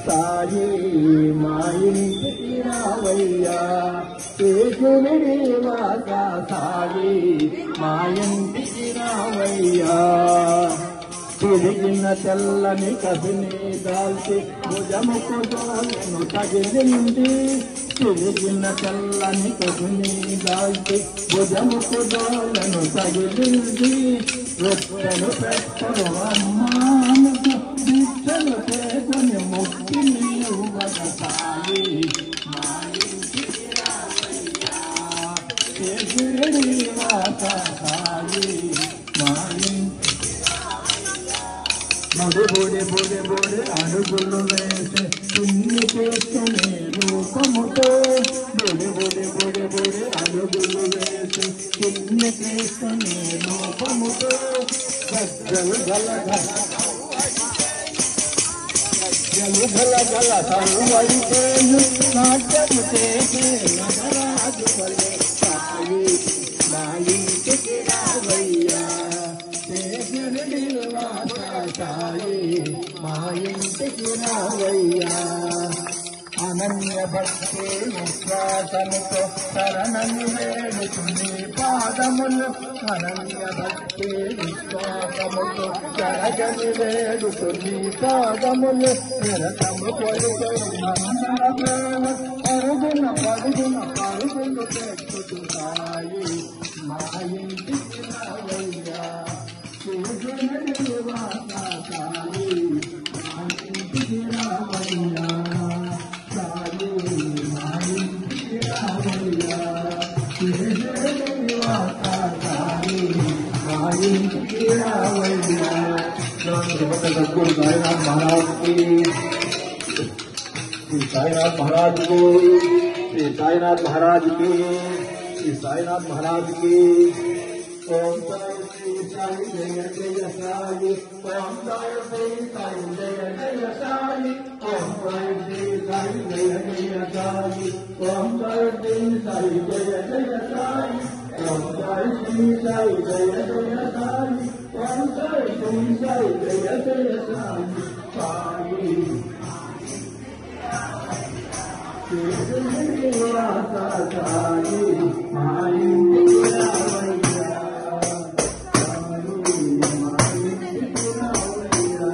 సాయి మా ఇంటికి రావయ్యా శేషుడి వాస సాయి మా ఇంటికి రావయ్యా తిరిగిన తెల్లని కసిని దాల్చి భుజముకు దోలను తగిలింది తిరిగిన తెల్లని కసిని దాల్చి భుజముకు దోలను తగిలింది రొట్టెను పెట్టను అమ్మానుకు దీక్షను చేతుని ముక్తి నీవగ సాయి మా ఇంటికి రావయ్యా శేషుడి వాస సాయి మా బొడి బొడి బొడి అడుగులు వేసే చిన్ని చేసుకునే రూపముతో బొడి బొడి బొడి బొడి అడుగులు వేసే చిన్ని చేసుకునే రూపముతో గజ్జలు గల సౌవైతేయు నాట్యము చేసే నగరాజు వలె సాయి మా ఇంటికి రావయ్యా శేషుడి వాస సాయి మా ఇంటికి రావయ్యా అనన్య భక్తి విశ్వాసముతో శరణని వేడుకుని పాదములు అనన్య భక్తి విశ్వాసముతో శరణని వేడుకుని పాదములు నిరతము కొలిసే పరుగున పరుగున పరుగులు పెట్టుతాయి మా ఇంటికి రావయ్యా శేషుడి వాస సాయి మా ఇంటికి రావయ్యా సాయి మా ఇంటికి రావయ్యా శేషుడి వాస సాయి మా ఇంటికి రావయ్యా सदगुरु साईनाथ महाराज की श्री साईनाथ महाराज को श्री साईनाथ महाराज की श्री साईनाथ महाराज की ओम श्री साई जय जय साई ओम श्री साई जय जय साई ओम श्री साई जय जय साई ओम श्री साई जय जय साई ओम श्री साई जय जय साई ओम श्री साई जय जय साई साई శేషుడి వాస సాయి మా ఇంటికి రావయ్యా సాయి మా ఇంటికి రావయ్యా